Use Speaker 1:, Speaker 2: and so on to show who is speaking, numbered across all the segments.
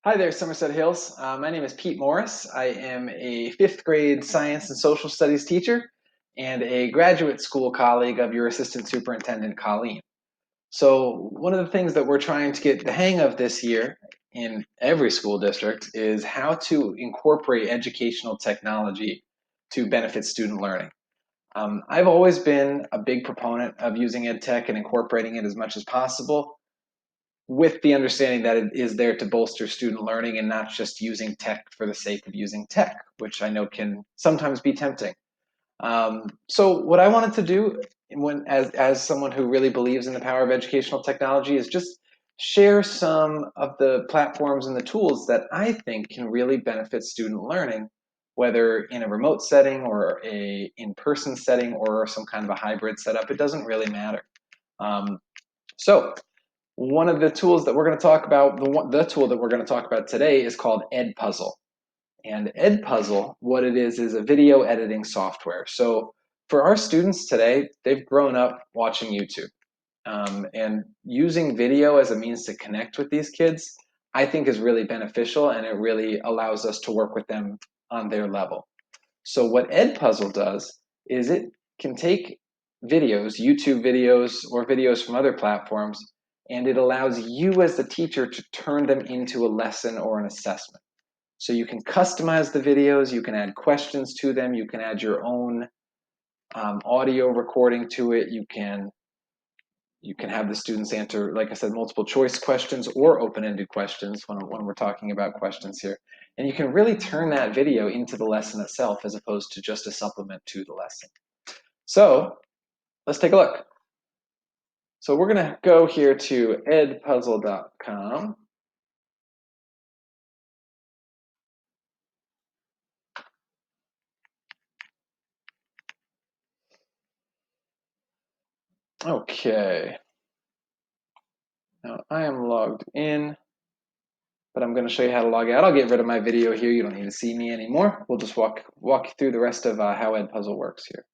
Speaker 1: Hi there, Somerset Hills. My name is Pete Morris. I am a fifth grade science and social studies teacher and a graduate school colleague of your assistant superintendent, Colleen. So, one of the things that we're trying to get the hang of this year in every school district is how to incorporate educational technology to benefit student learning. I've always been a big proponent of using ed tech and incorporating it as much as possible, with the understanding that it is there to bolster student learning and not just using tech for the sake of using tech, which I know can sometimes be tempting. So what I wanted to do as someone who really believes in the power of educational technology is just share some of the platforms and the tools that I think can really benefit student learning, whether in a remote setting or a in-person setting or some kind of a hybrid setup. It doesn't really matter. Um, so one of the tools that we're going to talk about, the tool that we're going to talk about today is called EdPuzzle. And EdPuzzle, what it is a video editing software. So for our students today, they've grown up watching YouTube. And using video as a means to connect with these kids, I think is really beneficial, and it really allows us to work with them on their level. So what EdPuzzle does is it can take videos, YouTube videos, or videos from other platforms, and it allows you as the teacher to turn them into a lesson or an assessment. So you can customize the videos, you can add questions to them, you can add your own audio recording to it, you can have the students answer, like I said, multiple choice questions or open-ended questions when we're talking about questions here. And you can really turn that video into the lesson itself as opposed to just a supplement to the lesson. So let's take a look. So we're going to go here to edpuzzle.com. Okay. Now I am logged in, but I'm going to show you how to log out. I'll get rid of my video here. You don't need to see me anymore. We'll just walk you through the rest of how EdPuzzle works here.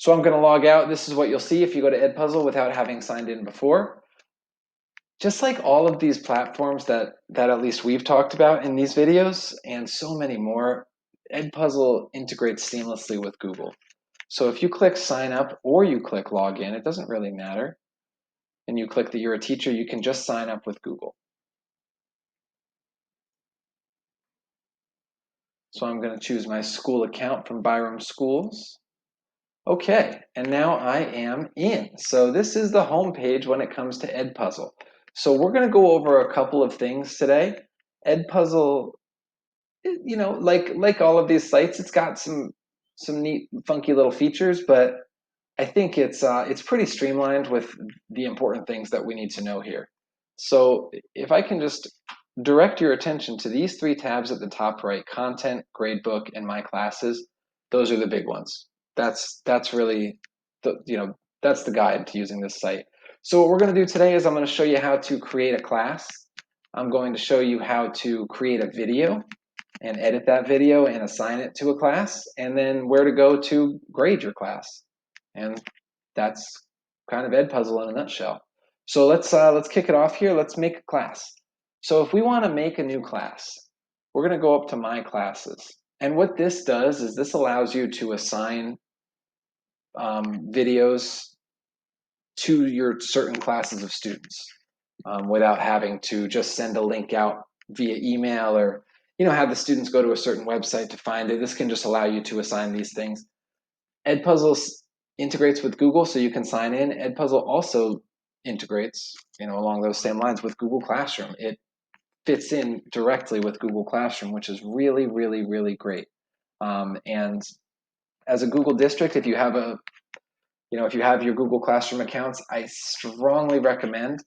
Speaker 1: So I'm going to log out. This is what you'll see if you go to EdPuzzle without having signed in before. Just like all of these platforms that at least we've talked about in these videos and so many more, EdPuzzle integrates seamlessly with Google. So if you click sign up or you click login, it doesn't really matter, and you click that you're a teacher, you can just sign up with Google. So I'm going to choose my school account from Byram Schools. Okay, and now I am in. So this is the home page when it comes to EdPuzzle. So we're going to go over a couple of things today. EdPuzzle, like all of these sites, it's got some neat, funky little features, but I think it's pretty streamlined with the important things that we need to know here. So if I can just direct your attention to these three tabs at the top right: content, gradebook, and my classes. Those are the big ones. That's really that's the guide to using this site. So what we're going to do today is I'm going to show you how to create a class. I'm going to show you how to create a video and edit that video and assign it to a class, and then where to go to grade your class. And that's kind of EdPuzzle in a nutshell. So let's kick it off here. Let's make a class. So if we want to make a new class, we're going to go up to My Classes. And what this does is this allows you to assign videos to your certain classes of students without having to just send a link out via email or have the students go to a certain website to find it. This can just allow you to assign these things. EdPuzzle integrates with Google, so you can sign in. EdPuzzle also integrates, along those same lines with Google Classroom. It fits in directly with Google Classroom, which is really, really, really great. And as a Google district, if you have your Google Classroom accounts, I strongly recommend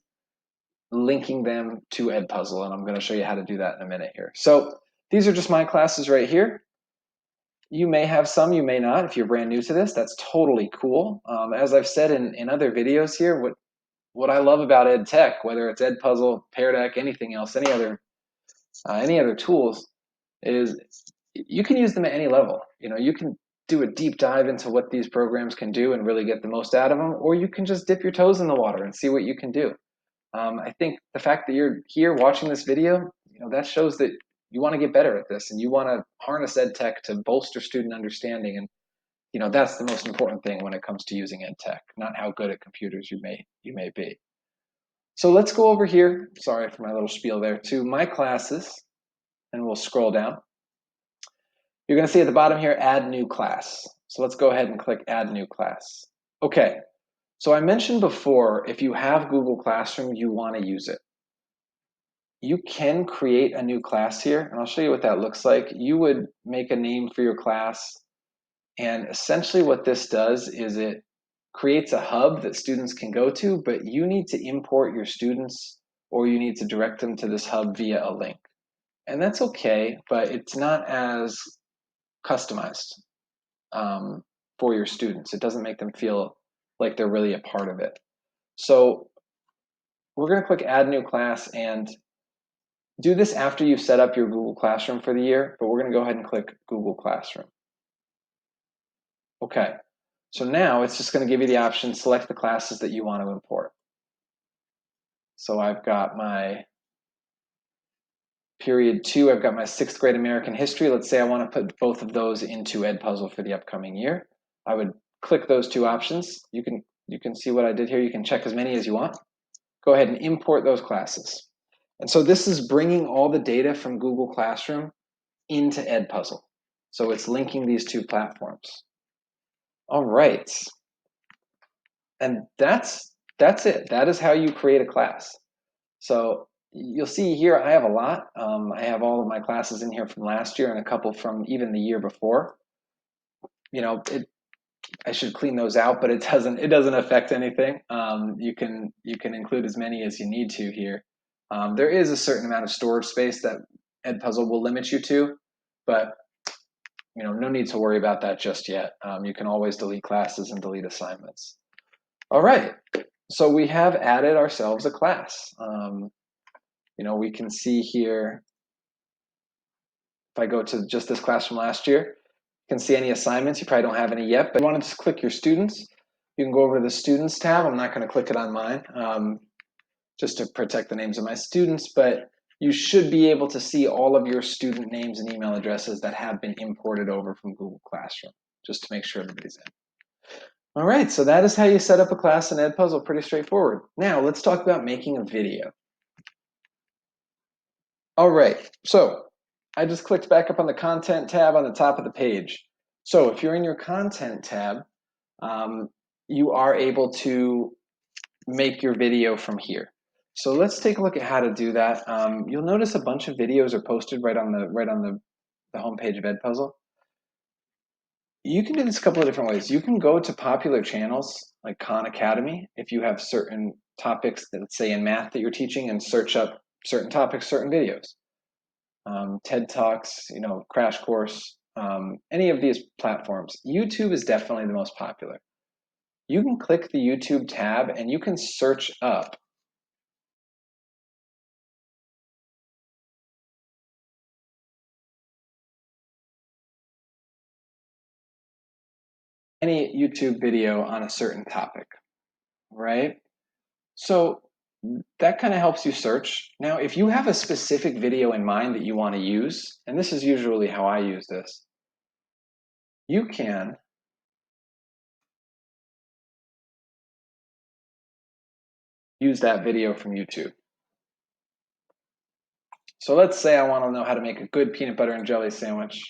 Speaker 1: linking them to EdPuzzle, and I'm going to show you how to do that in a minute here. So these are just my classes right here. You may have some, you may not. If you're brand new to this, that's totally cool. As I've said in other videos here, what I love about ed tech, whether it's EdPuzzle, Pear Deck, anything else, any other tools, is you can use them at any level. You can do a deep dive into what these programs can do and really get the most out of them, or you can just dip your toes in the water and see what you can do. I think the fact that you're here watching this video, that shows that you want to get better at this and you want to harness ed tech to bolster student understanding. And that's the most important thing when it comes to using ed tech, not how good at computers you may be. So let's go over here, sorry for my little spiel there, to my classes, and we'll scroll down. You're going to see at the bottom here, add new class. So let's go ahead and click add new class. Okay, so I mentioned before, if you have Google Classroom, you want to use it. You can create a new class here, and I'll show you what that looks like. You would make a name for your class, and essentially what this does is it creates a hub that students can go to, but you need to import your students or you need to direct them to this hub via a link. And that's okay, but it's not as customized for your students. It doesn't make them feel like they're really a part of it. So we're going to click add new class and do this after you've set up your Google Classroom for the year, but we're going to go ahead and click Google Classroom. Okay, so now it's just going to give you the option, select the classes that you want to import. So I've got my period 2, I've got my 6th grade American history. Let's say I want to put both of those into EdPuzzle for the upcoming year. I would click those two options. You can see what I did here. You can check as many as you want. Go ahead and import those classes. And so this is bringing all the data from Google Classroom into EdPuzzle. So it's linking these two platforms. All right. And that's it. That is how you create a class. So you'll see here I have a lot. I have all of my classes in here from last year and a couple from even the year before. I should clean those out, but it doesn't affect anything. You can include as many as you need to here. There is a certain amount of storage space that EdPuzzle will limit you to, but no need to worry about that just yet. You can always delete classes and delete assignments. All right, so we have added ourselves a class. We can see here, if I go to just this class from last year, you can see any assignments. You probably don't have any yet, but you want to just click your students. You can go over to the students tab. I'm not going to click it on mine just to protect the names of my students, but you should be able to see all of your student names and email addresses that have been imported over from Google Classroom, just to make sure everybody's in. All right, so that is how you set up a class in EdPuzzle, pretty straightforward. Now let's talk about making a video. All right, so I just clicked back up on the content tab on the top of the page. So if you're in your content tab, you are able to make your video from here. So let's take a look at how to do that. You'll notice a bunch of videos are posted right on the homepage of EdPuzzle. You can do this a couple of different ways. You can go to popular channels like Khan Academy if you have certain topics that, let's say in math that you're teaching, and search up certain topics, certain videos. TED Talks, Crash Course, any of these platforms. YouTube is definitely the most popular. You can click the YouTube tab and you can search up any YouTube video on a certain topic, right? So that kind of helps you search. Now, if you have a specific video in mind that you want to use, and this is usually how I use this, you can use that video from YouTube. So let's say I want to know how to make a good peanut butter and jelly sandwich.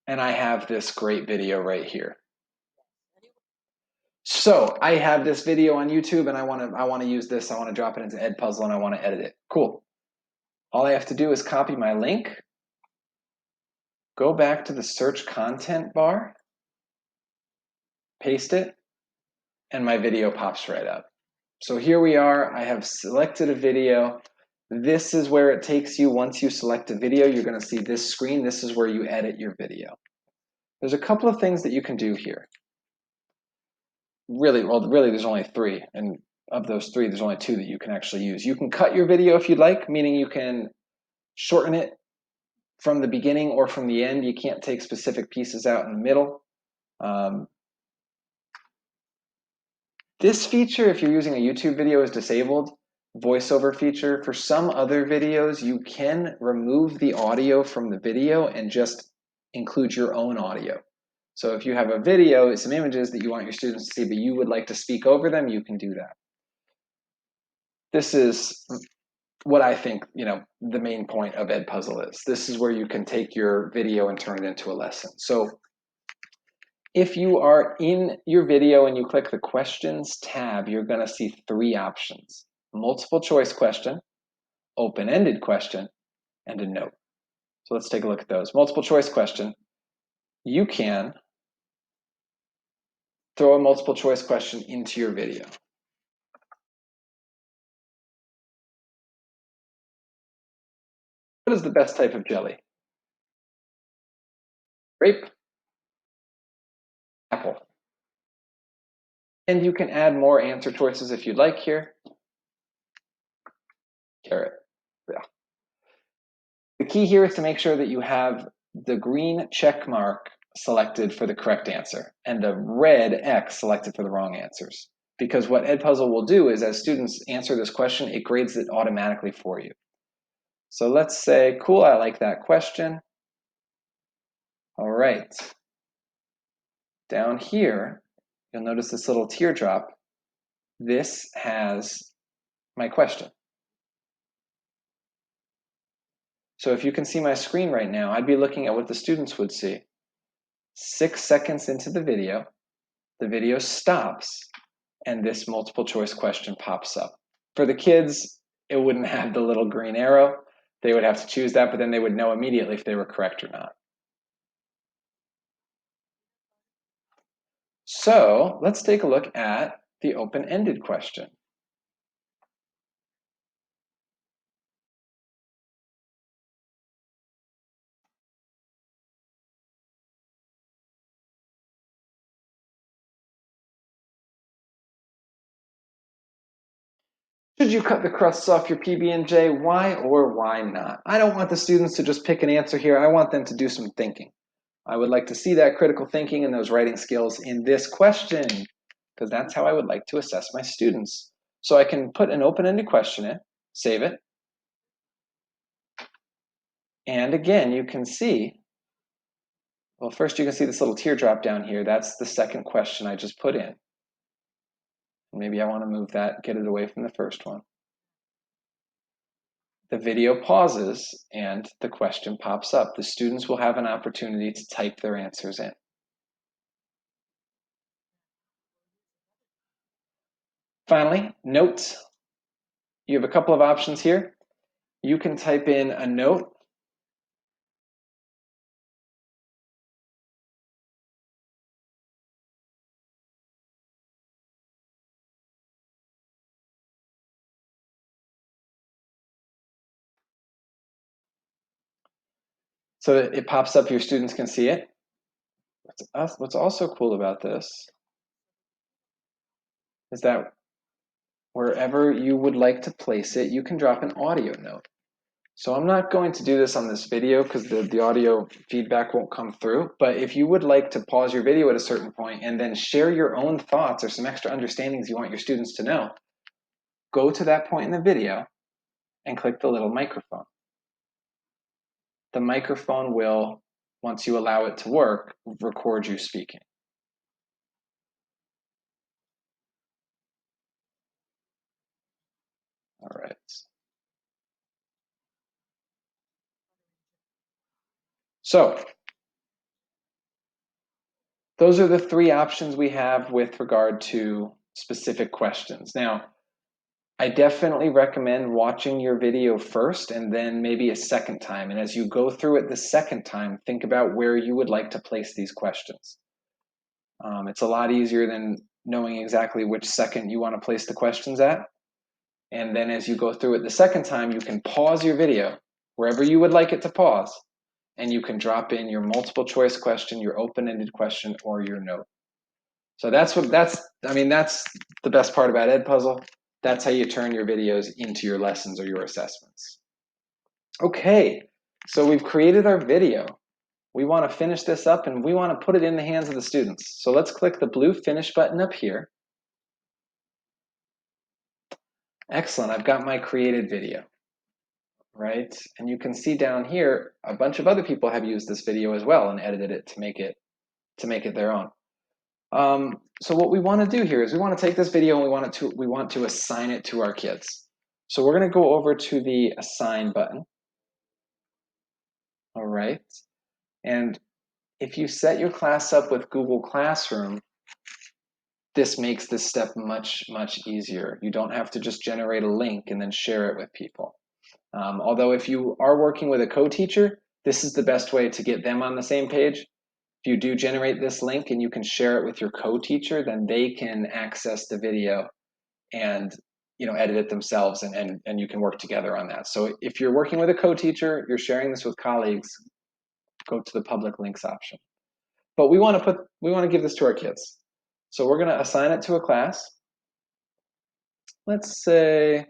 Speaker 1: And I have this great video right here. So I have this video on YouTube and I want to use this. I want to drop it into EdPuzzle and I want to edit it. Cool. All I have to do is copy my link, go back to the search content bar, paste it, and my video pops right up. So here we are. I have selected a video. This is where it takes you. Once you select a video, you're going to see this screen. This is where you edit your video. There's a couple of things that you can do here. Really, there's only 3, and of those 3, there's only 2 that you can actually use. You can cut your video if you'd like, meaning you can shorten it from the beginning or from the end. You can't take specific pieces out in the middle. This feature, if you're using a YouTube video, is disabled. Voiceover feature. For some other videos, you can remove the audio from the video and just include your own audio. So if you have a video, some images that you want your students to see, but you would like to speak over them, you can do that. This is what I think, the main point of EdPuzzle is. This is where you can take your video and turn it into a lesson. So if you are in your video and you click the questions tab, you're going to see 3 options: multiple choice question, open-ended question, and a note. So let's take a look at those. Multiple choice question. You can throw a multiple choice question into your video. What is the best type of jelly? Grape? Apple. And you can add more answer choices if you'd like here. Carrot. Yeah. The key here is to make sure that you have the green check mark selected for the correct answer and the red X selected for the wrong answers. Because what EdPuzzle will do is, as students answer this question, it grades it automatically for you. So let's say, cool, I like that question. All right. Down here, you'll notice this little teardrop. This has my question. So if you can see my screen right now, I'd be looking at what the students would see. 6 seconds into the video stops, and this multiple choice question pops up. For the kids, it wouldn't have the little green arrow. They would have to choose that, but then they would know immediately if they were correct or not. So let's take a look at the open-ended question. Should you cut the crusts off your PB&J? Why or why not? I don't want the students to just pick an answer here. I want them to do some thinking. I would like to see that critical thinking and those writing skills in this question, because that's how I would like to assess my students. So I can put an open-ended question in, save it. And again, you can see, well, first you can see this little teardrop down here. That's the second question I just put in. Maybe I want to move that, get it away from the first one. The video pauses and the question pops up. The students will have an opportunity to type their answers in. Finally, notes. You have a couple of options here. You can type in a note. So that it pops up, your students can see it. What's also cool about this is that wherever you would like to place it, you can drop an audio note. So I'm not going to do this on this video because the audio feedback won't come through, but if you would like to pause your video at a certain point and then share your own thoughts or some extra understandings you want your students to know, go to that point in the video and click the little microphone. The microphone will, once you allow it to work, record you speaking. All right. So those are the 3 options we have with regard to specific questions. Now, I definitely recommend watching your video first and then maybe a second time. And as you go through it the second time, think about where you would like to place these questions. It's a lot easier than knowing exactly which second you want to place the questions at. And then as you go through it the second time, you can pause your video wherever you would like it to pause, and you can drop in your multiple choice question, your open-ended question, or your note. So that's the best part about EdPuzzle. That's how you turn your videos into your lessons or your assessments. Okay, So we've created our video. We want to finish this up and we want to put it in the hands of the students. So let's click the blue finish button up here. Excellent, I've got my created video, right? And you can see down here, a bunch of other people have used this video as well and edited it to make it their own. So what we want to do here is we want to take this video and we want to assign it to our kids. So we're going to go over to the assign button. All right. And if you set your class up with Google Classroom, this makes this step much, much easier. You don't have to just generate a link and then share it with people. Although if you are working with a co-teacher, this is the best way to get them on the same page. If you do generate this link and you can share it with your co-teacher, then they can access the video and edit it themselves and you can work together on that. So if you're working with a co-teacher, you're sharing this with colleagues, go to the public links option. But we want to give this to our kids. So we're going to assign it to a class. Let's say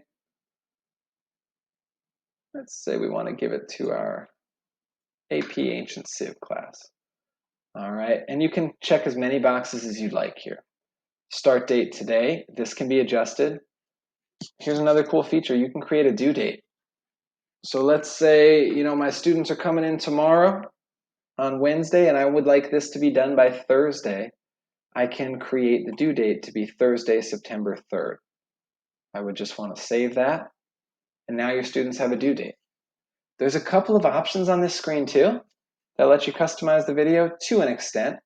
Speaker 1: we want to give it to our AP Ancient Civ class. All right, and you can check as many boxes as you'd like here. Start date today. This can be adjusted. Here's another cool feature. You can create a due date. So let's say, my students are coming in tomorrow on Wednesday and I would like this to be done by Thursday. I can create the due date to be Thursday, September 3rd. I would just want to save that. And now your students have a due date. There's a couple of options on this screen too that let you customize the video to an extent.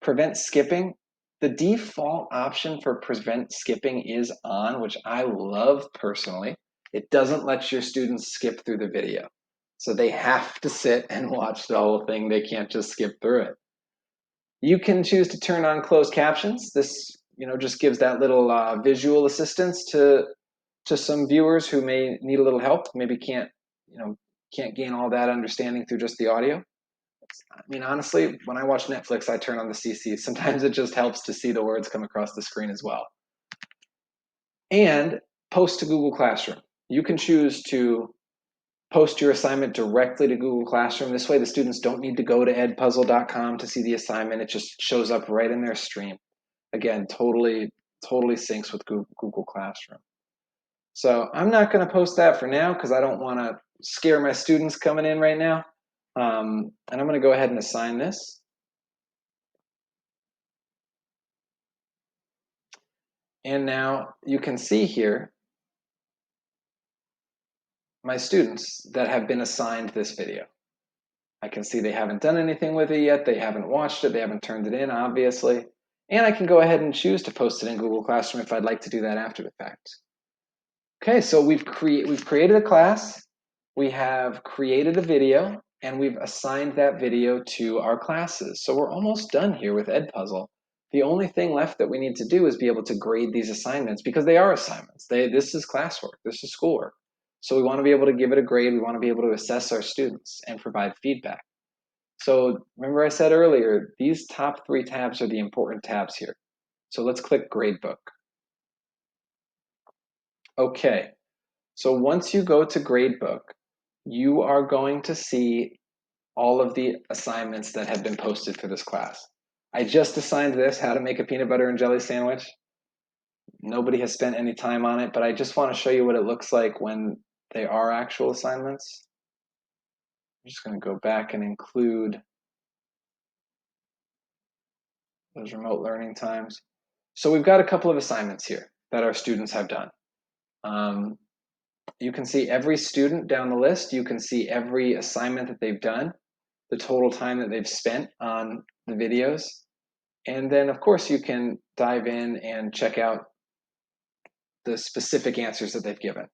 Speaker 1: Prevent skipping. The default option for prevent skipping is on, which I love personally. It doesn't let your students skip through the video. So they have to sit and watch the whole thing. They can't just skip through it. You can choose to turn on closed captions. This, just gives that little visual assistance to some viewers who may need a little help, maybe can't gain all that understanding through just the audio. I mean, honestly, when I watch Netflix, I turn on the CC. Sometimes it just helps to see the words come across the screen as well. And post to Google Classroom. You can choose to post your assignment directly to Google Classroom. This way the students don't need to go to edpuzzle.com to see the assignment. It just shows up right in their stream. Again, totally syncs with Google Classroom. So I'm not going to post that for now because I don't want to scare my students coming in right now. And I'm going to go ahead and assign this. And now you can see here my students that have been assigned this video. I can see they haven't done anything with it yet. They haven't watched it. They haven't turned it in, obviously. And I can go ahead and choose to post it in Google Classroom if I'd like to do that after the fact. Okay, so we've created a class, we have created a video, and we've assigned that video to our classes. So we're almost done here with EdPuzzle. The only thing left that we need to do is be able to grade these assignments because they are assignments. This is classwork, this is schoolwork. So we want to be able to give it a grade, we want to be able to assess our students and provide feedback. So remember I said earlier, these top 3 tabs are the important tabs here. So let's click Gradebook. Okay, so once you go to Gradebook, you are going to see all of the assignments that have been posted for this class. I just assigned this, how to make a peanut butter and jelly sandwich. Nobody has spent any time on it, but I just want to show you what it looks like when they are actual assignments. I'm just going to go back and include those remote learning times. So we've got a couple of assignments here that our students have done. You can see every student down the list. You can see every assignment that they've done, the total time that they've spent on the videos. And then, of course, you can dive in and check out the specific answers that they've given.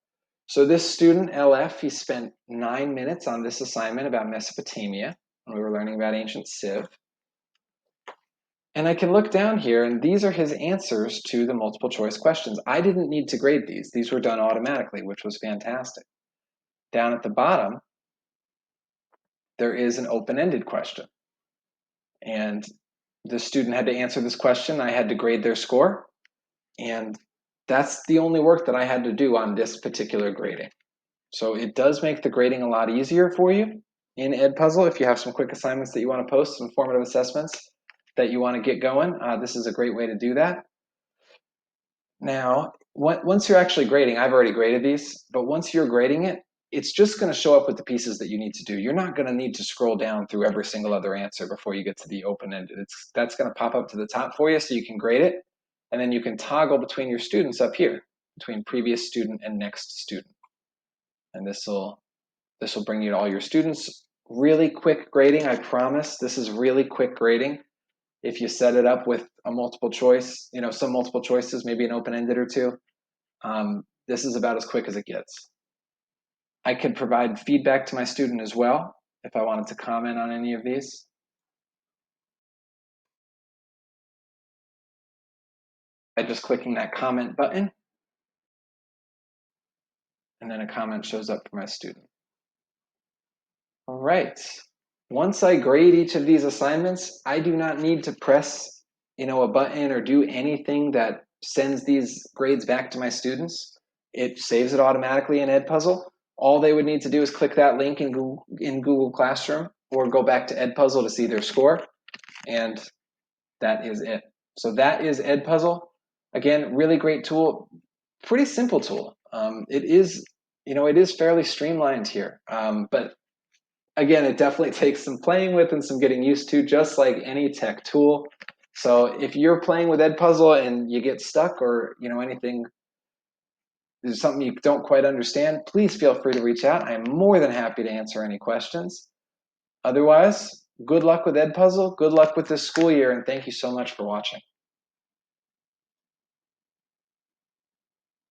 Speaker 1: So this student, LF, he spent 9 minutes on this assignment about Mesopotamia when we were learning about ancient Civ. And I can look down here, and these are his answers to the multiple choice questions. I didn't need to grade these. These were done automatically, which was fantastic. Down at the bottom, there is an open-ended question. And the student had to answer this question. I had to grade their score. And that's the only work that I had to do on this particular grading. So it does make the grading a lot easier for you. in EdPuzzle. If you have some quick assignments that you want to post, some formative assessments that you want to get going, this is a great way to do that. Now, once you're actually grading, I've already graded these, but once you're grading it, it's just going to show up with the pieces that you need to do. You're not going to need to scroll down through every single other answer before you get to the open-ended. That's going to pop up to the top for you so you can grade it, and then you can toggle between your students up here, between previous student and next student. And this will bring you to all your students. Really quick grading, I promise. This is really quick grading. If you set it up with a multiple choice, some multiple choices, maybe an open-ended or two, this is about as quick as it gets. I could provide feedback to my student as well if I wanted to comment on any of these. By just clicking that comment button, and then a comment shows up for my student. All right. Once I grade each of these assignments, I do not need to press, a button or do anything that sends these grades back to my students. It saves it automatically in EdPuzzle. All they would need to do is click that link in Google Classroom or go back to EdPuzzle to see their score, and that is it. So that is EdPuzzle. Again, really great tool, pretty simple tool. It is fairly streamlined here, but again, it definitely takes some playing with and some getting used to, just like any tech tool. So if you're playing with EdPuzzle and you get stuck, or anything, there's something you don't quite understand, please feel free to reach out. I'm more than happy to answer any questions. Otherwise, good luck with EdPuzzle, good luck with this school year, and thank you so much for watching.